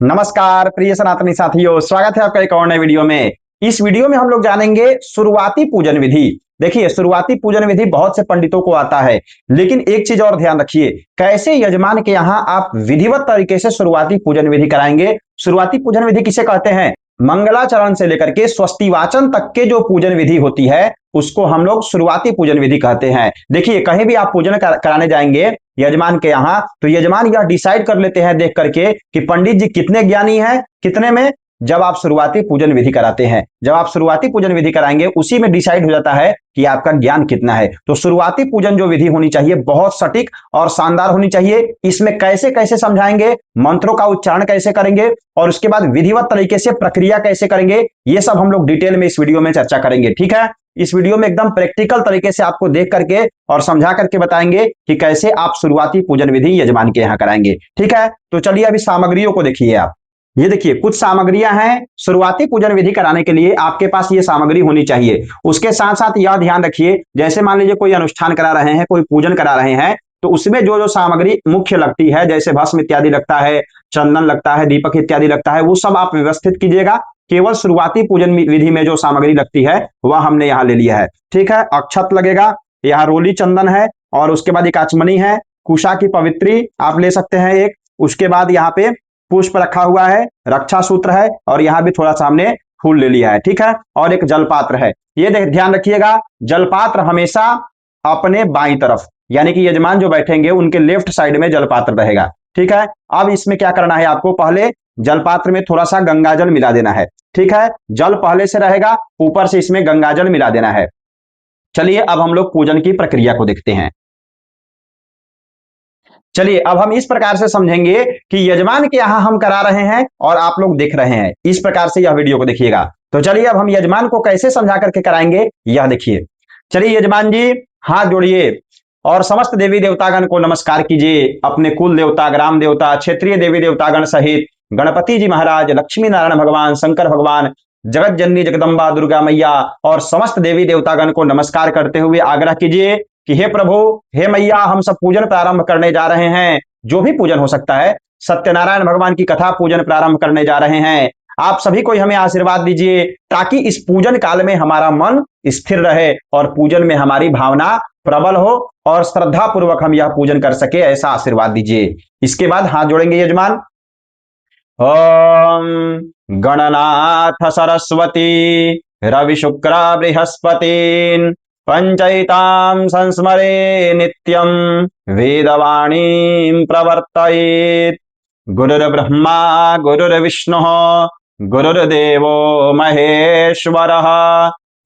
नमस्कार प्रिय सनातनी साथियों, स्वागत है आपका एक और नए वीडियो में। इस वीडियो में हम लोग जानेंगे शुरुआती पूजन विधि। देखिए, शुरुआती पूजन विधि बहुत से पंडितों को आता है, लेकिन एक चीज और ध्यान रखिए, कैसे यजमान के यहाँ आप विधिवत तरीके से शुरुआती पूजन विधि कराएंगे। शुरुआती पूजन विधि किसे कहते हैं? मंगलाचरण से लेकर के स्वस्ति वाचन तक के जो पूजन विधि होती है उसको हम लोग शुरुआती पूजन विधि कहते हैं। देखिए, कहीं भी आप पूजन कराने जाएंगे यजमान के यहाँ, तो यजमान यह डिसाइड कर लेते हैं देख करके कि पंडित जी कितने ज्ञानी हैं, कितने में। जब आप शुरुआती पूजन विधि कराते हैं, जब आप शुरुआती पूजन विधि कराएंगे, उसी में डिसाइड हो जाता है कि आपका ज्ञान कितना है। तो शुरुआती पूजन जो विधि होनी चाहिए बहुत सटीक और शानदार होनी चाहिए। इसमें कैसे कैसे समझाएंगे, मंत्रों का उच्चारण कैसे करेंगे और उसके बाद विधिवत तरीके से प्रक्रिया कैसे करेंगे, ये सब हम लोग डिटेल में इस वीडियो में चर्चा करेंगे। ठीक है, इस वीडियो में एकदम प्रैक्टिकल तरीके से आपको देख करके और समझा करके बताएंगे कि कैसे आप शुरुआती पूजन विधि यजमान के यहाँ कराएंगे। ठीक है, तो चलिए अभी सामग्रियों को देखिए। आप ये देखिए, कुछ सामग्रियां हैं शुरुआती पूजन विधि कराने के लिए आपके पास ये सामग्री होनी चाहिए। उसके साथ साथ यह ध्यान रखिए, जैसे मान लीजिए कोई अनुष्ठान करा रहे हैं, कोई पूजन करा रहे हैं, तो उसमें जो जो सामग्री मुख्य लगती है, जैसे भस्म इत्यादि लगता है, चंदन लगता है, दीपक इत्यादि लगता है, वो सब आप व्यवस्थित कीजिएगा। केवल शुरुआती पूजन विधि में जो सामग्री लगती है वह हमने यहाँ ले लिया है। ठीक है, अक्षत लगेगा, यहाँ रोली चंदन है, और उसके बाद एक आचमनी है, कुशा की पवित्री आप ले सकते हैं एक। उसके बाद यहाँ पे पुष्प रखा हुआ है, रक्षा सूत्र है, और यहाँ भी थोड़ा सा हमने फूल ले लिया है। ठीक है, और एक जलपात्र है। ये ध्यान रखिएगा, जलपात्र हमेशा अपने बाईं तरफ, यानी कि यजमान जो बैठेंगे उनके लेफ्ट साइड में जलपात्र रहेगा। ठीक है, अब इसमें क्या करना है आपको, पहले जलपात्र में थोड़ा सा गंगाजल मिला देना है। ठीक है, जल पहले से रहेगा, ऊपर से इसमें गंगाजल मिला देना है। चलिए अब हम लोग पूजन की प्रक्रिया को देखते हैं। चलिए अब हम इस प्रकार से समझेंगे कि यजमान के यहां हम करा रहे हैं और आप लोग देख रहे हैं, इस प्रकार से यह वीडियो को देखिएगा। तो चलिए अब हम यजमान को कैसे समझा करके कराएंगे यह देखिए। चलिए यजमान जी हाथ जोड़िए और समस्त देवी देवतागण को नमस्कार कीजिए। अपने कुल देवता, ग्राम देवता, क्षेत्रीय देवी देवतागण सहित गणपति जी महाराज, लक्ष्मी नारायण भगवान, शंकर भगवान, जगत जननी जगदम्बा दुर्गा मैया और समस्त देवी देवतागण को नमस्कार करते हुए आग्रह कीजिए कि हे प्रभु, हे मैया, हम सब पूजन प्रारंभ करने जा रहे हैं। जो भी पूजन हो सकता है, सत्यनारायण भगवान की कथा पूजन प्रारंभ करने जा रहे हैं। आप सभी को हमें आशीर्वाद दीजिए ताकि इस पूजन काल में हमारा मन स्थिर रहे और पूजन में हमारी भावना प्रबल हो और श्रद्धा पूर्वक हम यह पूजन कर सके, ऐसा आशीर्वाद दीजिए। इसके बाद हाथ जोड़ेंगे यजमान। ओम गणनाथ सरस्वती रवि शुक्र बृहस्पति पंचैतां संस्मरे नित्यं वेदवाणीं प्रवर्तयेत्। गुरुर्ब्रह्मा गुरुर्विष्णुः गुरुर्देवो महेश्वरः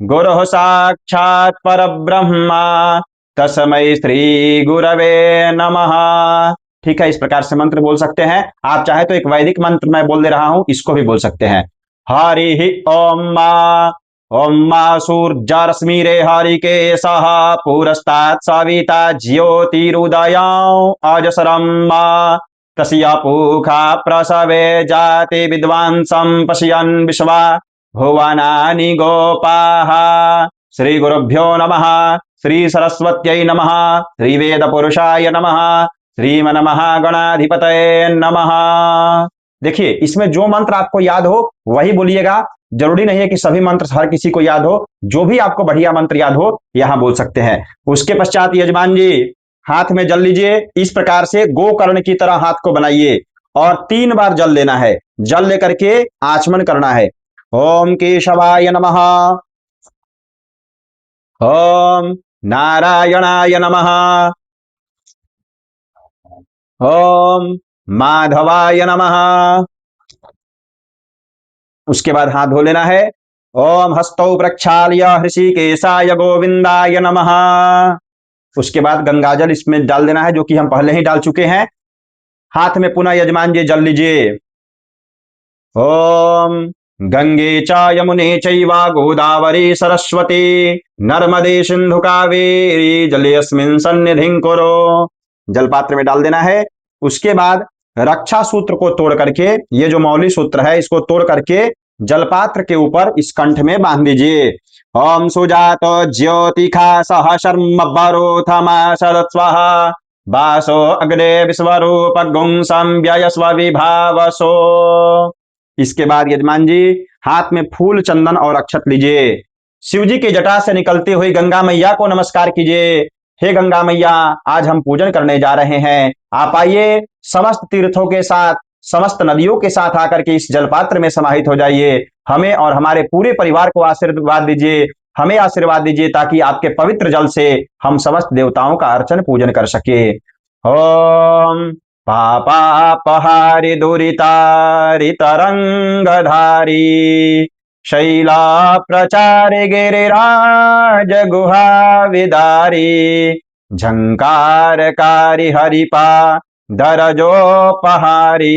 गुरुः साक्षात् परब्रह्मा तस्मै श्री गुरवे नमः। ठीक है, इस प्रकार से मंत्र बोल सकते हैं। आप चाहे तो एक वैदिक मंत्र मैं बोल दे रहा हूं, इसको भी बोल सकते हैं। हरि ओम मा, ओम मा सूर्यरश्मिरे हरिकेशः पुरस्तात् सविता ज्योतिरुदयं अजसरं मा तस्य पूखा प्रसवे जाति विद्वांसं पश्यन् विश्वा भुवनानि गोपाः। श्री गुरुभ्यो नमः, श्री सरस्वत्यै नमः, श्री वेद पुरुषाय नमः, श्रीमन महागणाधिपतये नमः। देखिए, इसमें जो मंत्र आपको याद हो वही बोलिएगा। जरूरी नहीं है कि सभी मंत्र हर किसी को याद हो, जो भी आपको बढ़िया मंत्र याद हो यहां बोल सकते हैं। उसके पश्चात यजमान जी हाथ में जल लीजिए। इस प्रकार से गोकर्ण की तरह हाथ को बनाइए और 3 बार जल लेना है। जल लेकर के आचमन करना है। ओम केशवाय नमः, ओम नारायणाय नमः, ओम माधवाय नमः। उसके बाद हाथ धो लेना है। ओम हस्तौ प्रक्षाल्य हृषिकेशाय गोविंदाय नमः। उसके बाद गंगाजल इसमें डाल देना है, जो कि हम पहले ही डाल चुके हैं। हाथ में पुनः यजमान जी जल लीजिए। ओम गंगे च यमुने चैव गोदावरी सरस्वती नर्मदे सिंधु कावेरी जलेऽस्मिन् सन्निधिं कुरु। जलपात्र में डाल देना है। उसके बाद रक्षा सूत्र को तोड़ करके, ये जो मौली सूत्र है इसको तोड़ करके जलपात्र के ऊपर इस कंठ में बांध दीजिए। ओम सुजात ज्योतिखा सह शर्म बरोथमा शरद स्वाहा वासो अग्ने विश्वरूप गुंसम व्ययस्व विभावसो। इसके बाद यजमान जी हाथ में फूल चंदन और अक्षत लीजिए। शिव जी की जटा से निकलती हुई गंगा मैया को नमस्कार कीजिए। हे गंगा मैया, आज हम पूजन करने जा रहे हैं, आप आइए समस्त तीर्थों के साथ, समस्त नदियों के साथ आकर के इस जलपात्र में समाहित हो जाइए। हमें और हमारे पूरे परिवार को आशीर्वाद दीजिए, हमें आशीर्वाद दीजिए, ताकि आपके पवित्र जल से हम समस्त देवताओं का अर्चन पूजन कर सके। ओम पापापहारि दुरितारितरंगधारी शैला प्रचारि गिरिराज गुहा विदारी झंकारकारी हरिपा दरजोपहारी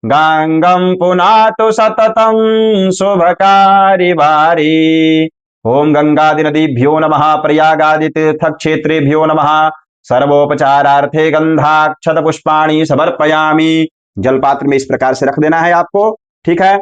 गांगम पुनातु सततम शुभकारी वारी। ओम गंगादि नदीभ्यो नमः प्रयागादि तीर्थ क्षेत्रेभ्यो नमः सर्वोपचारार्थे गंधाक्षत पुष्पाणि समर्पयामि। जलपात्र में इस प्रकार से रख देना है आपको, ठीक है।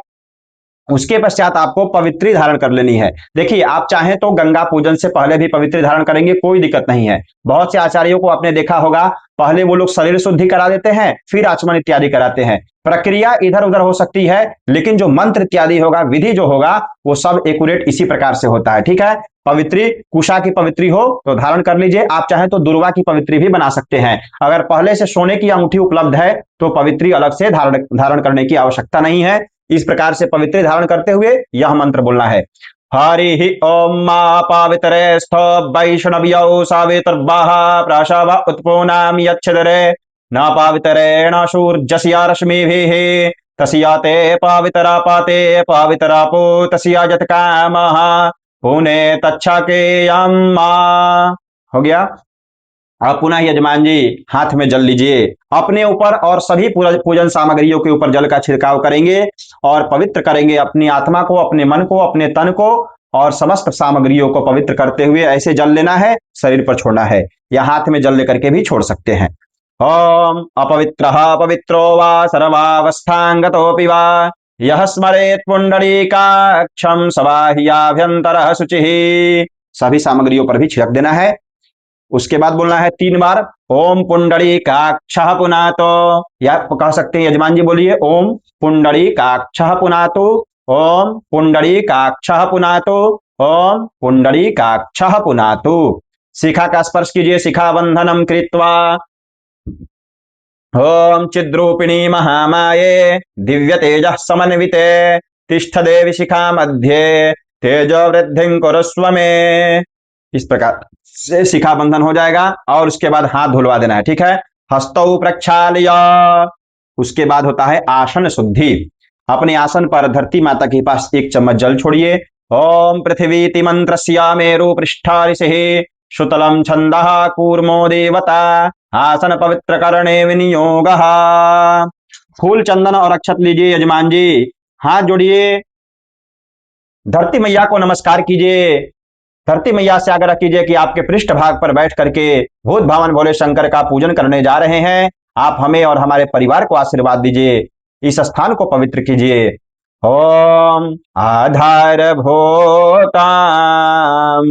उसके पश्चात आपको पवित्री धारण कर लेनी है। देखिए, आप चाहें तो गंगा पूजन से पहले भी पवित्री धारण करेंगे, कोई दिक्कत नहीं है। बहुत से आचार्यों को आपने देखा होगा, पहले वो लोग शरीर शुद्धि करा देते हैं, फिर आचमन इत्यादि कराते हैं। प्रक्रिया इधर उधर हो सकती है, लेकिन जो मंत्र इत्यादि होगा, विधि जो होगा, वो सब एक्यूरेट इसी प्रकार से होता है, ठीक है। पवित्री कुशा की पवित्री हो तो धारण कर लीजिए, आप चाहें तो दुर्वा की पवित्री भी बना सकते हैं। अगर पहले से सोने की अंगूठी उपलब्ध है तो पवित्री अलग से धारण करने की आवश्यकता नहीं है। इस प्रकार से पवित्र धारण करते हुए यह मंत्र बोलना है। हरि ओम मा पावित्रेस्थ वैष्णव्यौ सावितर्वाः प्राशाव उत्पोनाम यच्छदरे न पावित्रेण सूर्यस्या रश्मिभिः तस्या ते पावित्रा पाते पावित्रापो तस्या यत्कामः पुने तच्छकेयम् मा। हो गया। अब पुनः यजमान जी हाथ में जल लीजिए, अपने ऊपर और सभी पूजन सामग्रियों के ऊपर जल का छिड़काव करेंगे और पवित्र करेंगे अपनी आत्मा को, अपने मन को, अपने तन को, और समस्त सामग्रियों को पवित्र करते हुए ऐसे जल लेना है, शरीर पर छोड़ना है, या हाथ में जल लेकर के भी छोड़ सकते हैं। ओम अपवित्रः पवित्रो वा सर्वावस्थांगतोऽपि वा यः स्मरेत् पुंडरीकाक्षं सबाह्याभ्यन्तरः शुचिः। सभी सामग्रियों पर भी छिड़क देना है। उसके बाद बोलना है 3 बार ओम पुंडरीकाक्षः पुनातो, या कह सकते हैं यजमान जी बोलिए ओम पुंडरीकाक्षः पुनातो, ओम पुंडरीकाक्षः पुनातो, ओम पुंडरीकाक्षः पुनातो। शिखा का स्पर्श कीजिए, शिखा बंधनम कृत्वा। ओम चिद्रूपिणी महामाये दिव्य तेजः समन्विते तिष्ठ देवी शिखा मध्य तेजो वृद्धिं कुरुस्व में। इस प्रकार से शिखा बंधन हो जाएगा और उसके बाद हाथ धुलवा देना है, ठीक है। हस्तौ प्रक्षाल्य, उसके बाद होता है आसन शुद्धि। अपने आसन पर धरती माता के पास 1 चम्मच जल छोड़िए। ओम पृथ्वीति मंत्रस्य मेरु पृष्ठा ऋषिः शुतलम छंदः कूर्मो देवता आसन पवित्र करणे विनियोगः। फूल चंदन और अक्षत लीजिए यजमान जी, हाथ जोड़िए, धरती मैया को नमस्कार कीजिए। धरती मैया से आग्रह कीजिए कि आपके पृष्ठ भाग पर बैठ करके भूत भावन भोले शंकर का पूजन करने जा रहे हैं, आप हमें और हमारे परिवार को आशीर्वाद दीजिए, इस स्थान को पवित्र कीजिए। ओम आधार भूताम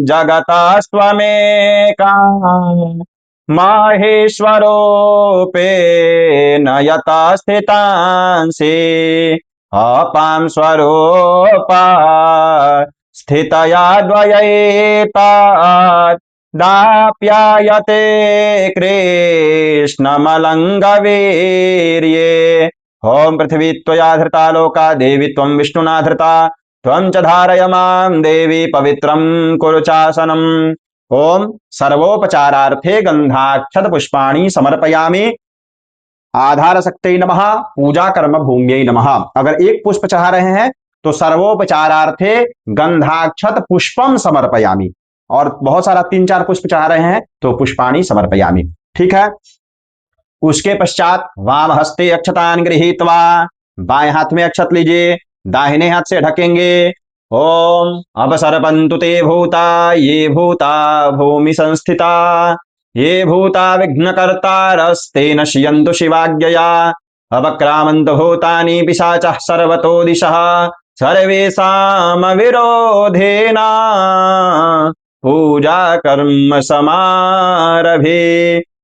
जगतस्त्वमेका माहेश्वरोपे नयता स्थितांसि अपां स्वरूपा स्थितया द्वयैतात् दाप्यायते कृष्णमलङ्गवीर्ये। ओम पृथ्वी त्वया धृता लोका देवी त्वं विष्णुना धृता त्वं च धारय मां देवी पवित्रं कुरु चासनम्। ओम सर्वोपचारार्थे गंधाक्षत पुष्पाणि समर्पयामि। आधार शक्ति नमः, पूजा कर्म भूम्यै नमः। अगर 1 पुष्प चढ़ा रहे हैं तो सर्वोपचारार्थे गंधाक्षत पुष्पम समर्पयामि, और बहुत सारा 3-4 पुष्प चढ़ा रहे हैं तो पुष्पाणि समर्पयामि, ठीक है। उसके पश्चात वाम हस्ते अक्षतान गृहीत्वा, बाएं हाथ में अक्षत लीजिए, दाहिने हाथ से ढकेंगे। ओम अवसर्पन्तु ते भूता ये भूता भूमि संस्थिता ये भूता विघ्नकर्तारस्ते नश्यन्तु शिवाज्ञया अवक्रामन्तु भूतानि पिशाचः सर्वतो दिशः सर्वेषाम विरोधेना पूजा कर्म समारभे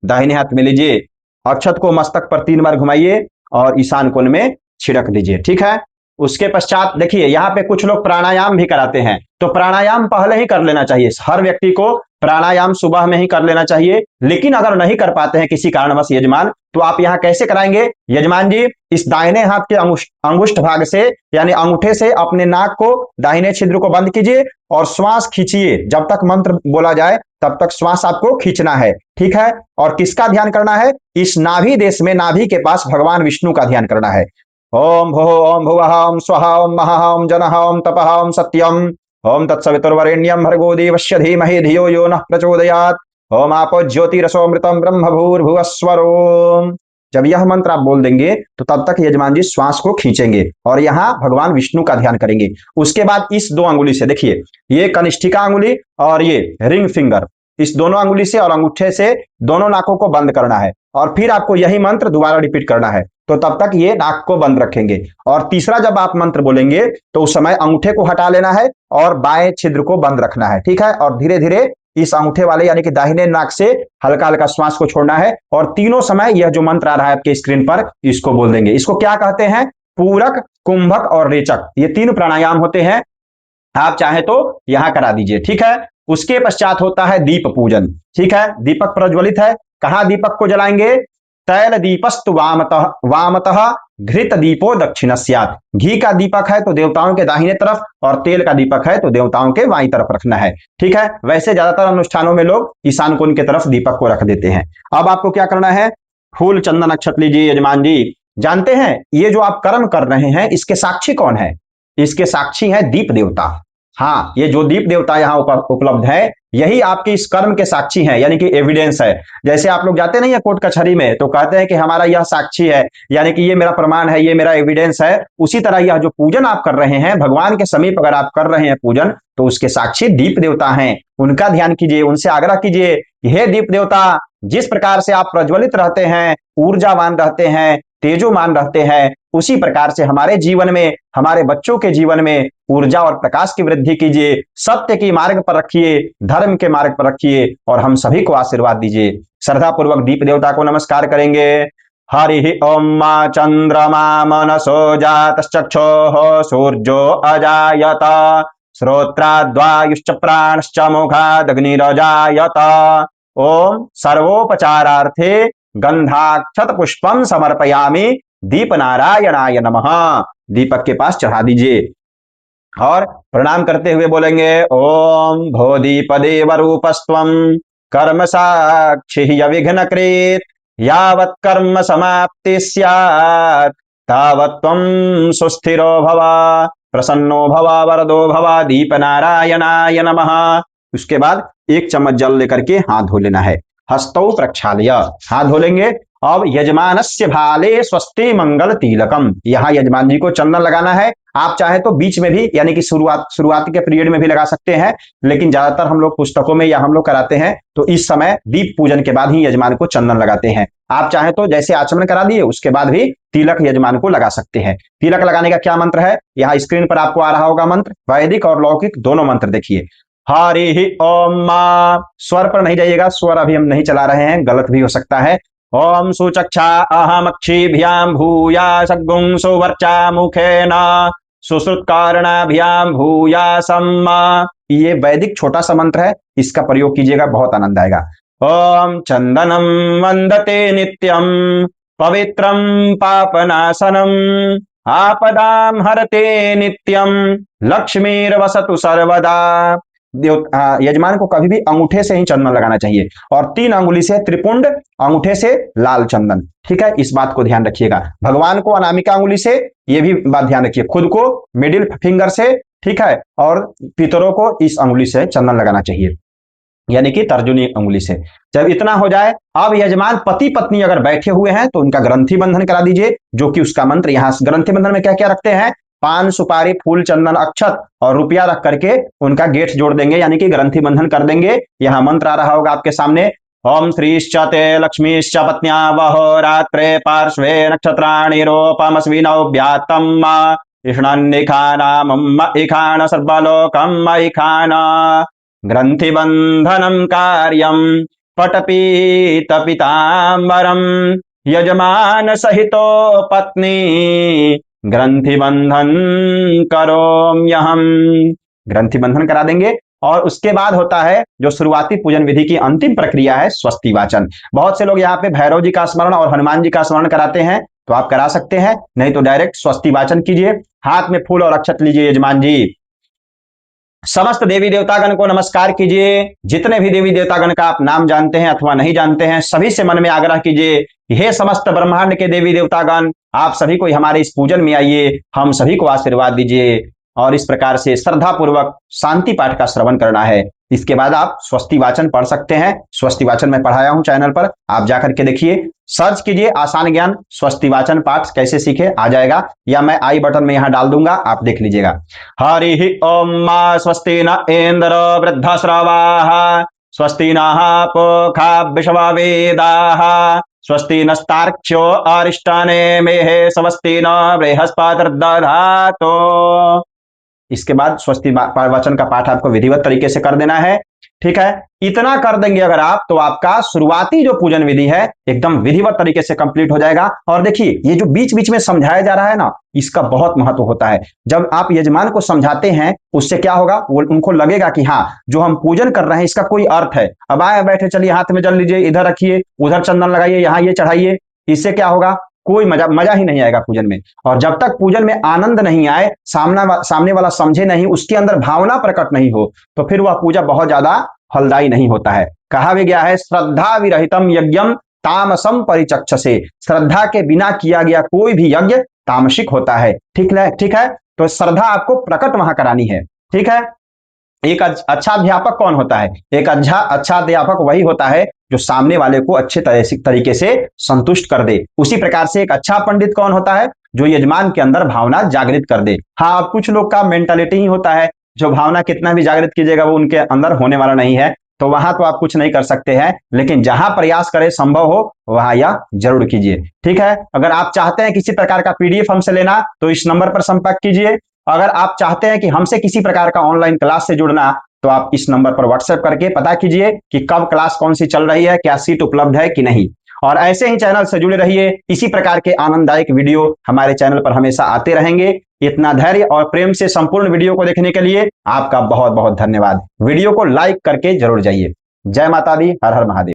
दाहिने हाथ में लीजिए, अक्षत को मस्तक पर 3 बार घुमाइए और ईशान कोण में छिड़क दीजिए। ठीक है, उसके पश्चात देखिए यहाँ पे कुछ लोग प्राणायाम भी कराते हैं, तो प्राणायाम पहले ही कर लेना चाहिए। हर व्यक्ति को प्राणायाम सुबह में ही कर लेना चाहिए। लेकिन अगर नहीं कर पाते हैं किसी कारणवश यजमान, तो आप यहाँ कैसे कराएंगे? यजमान जी इस दाहिने हाथ के अंगुष्ठ भाग से यानी अंगूठे से अपने नाक को, दाहिने छिद्र को बंद कीजिए और श्वास खींचिए। जब तक मंत्र बोला जाए तब तक श्वास आपको खींचना है। ठीक है, और किसका ध्यान करना है? इस नाभि देश में, नाभि के पास भगवान विष्णु का ध्यान करना है। ओम भो ओम भुवः ओम स्वः ओम महः ओम जनः ओम तपः ओम सत्यम ओम तत्सवितुर्वरेण्यं भर्गो देवस्य धीमहि धियो यो नः प्रचोदयात् ओम आपो ज्योतिरसोमृतम ब्रह्म भूर्भुवस्वरोम। जब यह मंत्र आप बोल देंगे तो तब तक यजमान जी श्वास को खींचेंगे और यहाँ भगवान विष्णु का ध्यान करेंगे। उसके बाद इस 2 अंगुली से, देखिए ये कनिष्ठिका अंगुली और ये रिंग फिंगर, इस दोनों अंगुली से और अंगूठे से दोनों नाकों को बंद करना है और फिर आपको यही मंत्र दोबारा रिपीट करना है। तो तब तक ये नाक को बंद रखेंगे। और तीसरा जब आप मंत्र बोलेंगे तो उस समय अंगूठे को हटा लेना है और बाएं छिद्र को बंद रखना है। ठीक है, और धीरे धीरे इस अंगूठे वाले यानी कि दाहिने नाक से हल्का हल्का श्वास को छोड़ना है और तीनों समय यह जो मंत्र आ रहा है आपके स्क्रीन पर, इसको बोल देंगे। इसको क्या कहते हैं? पूरक, कुंभक और रेचक, ये 3 प्राणायाम होते हैं। आप चाहे तो यहां करा दीजिए। ठीक है, उसके पश्चात होता है दीप पूजन। ठीक है, दीपक प्रज्वलित है, कहां दीपक को जलाएंगे? तैल दीपस्तु वामतः घृत दीपो दक्षिणस्यात्। घी का दीपक है तो देवताओं के दाहिने तरफ और तेल का दीपक है तो देवताओं के बाईं तरफ रखना है। ठीक है, वैसे ज्यादातर अनुष्ठानों में लोग ईशान कोण की तरफ दीपक को रख देते हैं। अब आपको क्या करना है? फूल चंदन अक्षत लीजिए। यजमान जी जानते हैं ये जो आप कर्म कर रहे हैं इसके साक्षी कौन है? इसके साक्षी है दीप देवता। हाँ, ये जो दीप देवता यहाँ उपलब्ध है यही आपके इस कर्म के साक्षी हैं, यानी कि एविडेंस है। जैसे आप लोग जाते नहीं है कोर्ट कचहरी में तो कहते हैं कि हमारा यह साक्षी है, यानी कि ये मेरा प्रमाण है, ये मेरा एविडेंस है। उसी तरह यह जो पूजन आप कर रहे हैं भगवान के समीप अगर आप कर रहे हैं पूजन, तो उसके साक्षी दीप देवता हैं। उनका ध्यान कीजिए, उनसे आग्रह कीजिए, हे दीप देवता, जिस प्रकार से आप प्रज्वलित रहते हैं, ऊर्जावान रहते हैं, तेजोमान रहते हैं, उसी प्रकार से हमारे जीवन में, हमारे बच्चों के जीवन में ऊर्जा और प्रकाश की वृद्धि कीजिए। सत्य की मार्ग पर रखिए, धर्म के मार्ग पर रखिए और हम सभी को आशीर्वाद दीजिए। श्रद्धा पूर्वक दीप देवता को नमस्कार करेंगे। हरि ओम मा चंद्रमा मनसो जातश्चक्षुः सूर्यो अजायत श्रोत्राद्वायुश्च प्राणश्च मुखादग्निरजायत। ओम सर्वोपचारार्थे गंधाक्षत पुष्पम समर्पयामि दीप नारायणाय नमः। दीपक के पास चढ़ा दीजिए और प्रणाम करते हुए बोलेंगे ओम भोदीपदेव रूपस्त्वं कर्म साक्षी विघ्नकृत यावत् कर्म समाप्ति स्यात् तावत् त्वं सुस्थिरो भव प्रसन्नो भव वरदो भव दीप नारायणाय नमः। उसके बाद 1 चम्मच जल लेकर के हाथ धो लेना है। हस्तौ प्रक्षाल्य, हाथ धो लेंगे। अब यजमानस्य भाले स्वस्ति मंगल तिलकम, यहाँ यजमान जी को चंदन लगाना है। आप चाहे तो बीच में भी यानी कि शुरुआत के पीरियड में भी लगा सकते हैं, लेकिन ज्यादातर हम लोग पुस्तकों में या हम लोग कराते हैं तो इस समय दीप पूजन के बाद ही यजमान को चंदन लगाते हैं। आप चाहे तो जैसे आचमन करा दिए उसके बाद भी तिलक यजमान को लगा सकते हैं। तिलक लगाने का क्या मंत्र है? यहाँ स्क्रीन पर आपको आ रहा होगा मंत्र, वैदिक और लौकिक दोनों मंत्र देखिए। हरि ओम, स्वर पर नहीं जाइएगा, स्वर अभी हम नहीं चला रहे हैं, गलत भी हो सकता है। ओम सुचक्षा अहमक्षिभ्याम भूया सद्गुं सुवर्चा मुखेन सुश्रुतकारणाभ्याम भूया सम्मा। ये वैदिक छोटा सा मंत्र है, इसका प्रयोग कीजिएगा, बहुत आनंद आएगा। ओम चंदनम वंदते नित्यम पवित्रम पापनाशनम आपदाम हरते नित्यम लक्ष्मीर्वसतु सर्वदा। यजमान को कभी भी अंगूठे से ही चंदन लगाना चाहिए और 3 अंगुली से त्रिपुंड, अंगूठे से लाल चंदन। ठीक है, इस बात को ध्यान रखिएगा। भगवान को अनामिका अंगुली से, ये भी बात ध्यान रखिए, खुद को मिडिल फिंगर से, ठीक है, और पितरों को इस अंगुली से चंदन लगाना चाहिए, यानी कि तर्जुनी अंगुली से। जब इतना हो जाए, अब यजमान पति पत्नी अगर बैठे हुए हैं तो उनका ग्रंथि बंधन करा दीजिए, जो कि उसका मंत्र यहाँ ग्रंथि बंधन में क्या क्या रखते हैं? पान, सुपारी, फूल, चंदन, अक्षत और रुपया रख करके उनका गेट जोड़ देंगे, यानी कि ग्रंथि बंधन कर देंगे। यहाँ मंत्र आ रहा होगा आपके सामने। ओम श्रीश्च ते लक्ष्मीश्च पत्न्या वहो रात्रे पार्श्वे नक्षत्राणि रूपमस्विनौ व्यातम् इष्णन्निखाना मम्म इखान सर्वलोकम् इखान ग्रंथि बंधनम कार्यम पटपीत पीतांबरम यजमान सहितो पत्नी ग्रंथि बंधन करोम्यहम। ग्रंथि बंधन करा देंगे। और उसके बाद होता है जो शुरुआती पूजन विधि की अंतिम प्रक्रिया है, स्वस्ति वाचन। बहुत से लोग यहाँ पे भैरव जी का स्मरण और हनुमान जी का स्मरण कराते हैं, तो आप करा सकते हैं, नहीं तो डायरेक्ट स्वस्ति वाचन कीजिए। हाथ में फूल और अक्षत लीजिए यजमान जी। समस्त देवी देवतागण को नमस्कार कीजिए। जितने भी देवी देवतागण का आप नाम जानते हैं अथवा नहीं जानते हैं, सभी से मन में आग्रह कीजिए कि हे समस्त ब्रह्मांड के देवी देवतागण, आप सभी को हमारे इस पूजन में आइए, हम सभी को आशीर्वाद दीजिए। और इस प्रकार से श्रद्धा पूर्वक शांति पाठ का श्रवण करना है। इसके बाद आप स्वस्ति वाचन पढ़ सकते हैं। स्वस्ति वाचन मैं पढ़ाया हूं चैनल पर, आप जाकर के देखिए, सर्च कीजिए आसान ज्ञान स्वस्ति वाचन पाठ कैसे सीखे, आ जाएगा, या मैं आई बटन में यहां डाल दूंगा, आप देख लीजिएगा। हरि ओम स्वस्ति न इंद्र वृद्धश्रवाः स्वस्ति नः पूषा विश्ववेदाः स्वस्ति नस्तार्क्ष्यो अरिष्टानेमिः स्वस्ति न बृहस्पतिर्दधातु। इसके बाद स्वस्ति वाचन का पाठ आपको विधिवत तरीके से कर देना है। ठीक है, इतना कर देंगे अगर आप, तो आपका शुरुआती जो पूजन विधि है एकदम विधिवत तरीके से कंप्लीट हो जाएगा। और देखिए, ये जो बीच बीच में समझाया जा रहा है ना, इसका बहुत महत्व होता है। जब आप यजमान को समझाते हैं, उससे क्या होगा, वो उनको लगेगा कि हाँ, जो हम पूजन कर रहे हैं इसका कोई अर्थ है। अब आए बैठे, चलिए हाथ में जल लीजिए, इधर रखिए, उधर चंदन लगाइए, यहाँ ये चढ़ाइए, इससे क्या होगा, कोई मजा ही नहीं आएगा पूजन में। और जब तक पूजन में आनंद नहीं आए, सामने वाला समझे नहीं, उसके अंदर भावना प्रकट नहीं हो, तो फिर वह पूजा बहुत ज्यादा फलदायी नहीं होता है। कहा भी गया है, श्रद्धा विरहितम यज्ञम तामसम परिचक्षसे। श्रद्धा के बिना किया गया कोई भी यज्ञ तामसिक होता है। ठीक है, तो श्रद्धा आपको प्रकट वहां करानी है। ठीक है, एक अच्छा अध्यापक कौन होता है? एक अच्छा अध्यापक वही होता है जो सामने वाले को अच्छे तरीके से संतुष्ट कर दे। उसी प्रकार से एक अच्छा पंडित कौन होता है? जो यजमान के अंदर भावना जागृत कर दे। हाँ, कुछ लोग का मेंटालिटी ही होता है, जो भावना कितना भी जागृत कीजिएगा वो उनके अंदर होने वाला नहीं है, तो वहां तो आप कुछ नहीं कर सकते हैं। लेकिन जहां प्रयास करें, संभव हो, वहां यह जरूर कीजिए। ठीक है, अगर आप चाहते हैं किसी प्रकार का पीडीएफ हमसे लेना, तो इस नंबर पर संपर्क कीजिए। अगर आप चाहते हैं कि हमसे किसी प्रकार का ऑनलाइन क्लास से जुड़ना, तो आप इस नंबर पर व्हाट्सएप करके पता कीजिए कि कब क्लास कौन सी चल रही है, क्या सीट उपलब्ध है कि नहीं। और ऐसे ही चैनल से जुड़े रहिए। इसी प्रकार के आनंददायक वीडियो हमारे चैनल पर हमेशा आते रहेंगे। इतना धैर्य और प्रेम से संपूर्ण वीडियो को देखने के लिए आपका बहुत बहुत धन्यवाद। वीडियो को लाइक करके जरूर जाइए। जय माता दी, हर हर महादेव।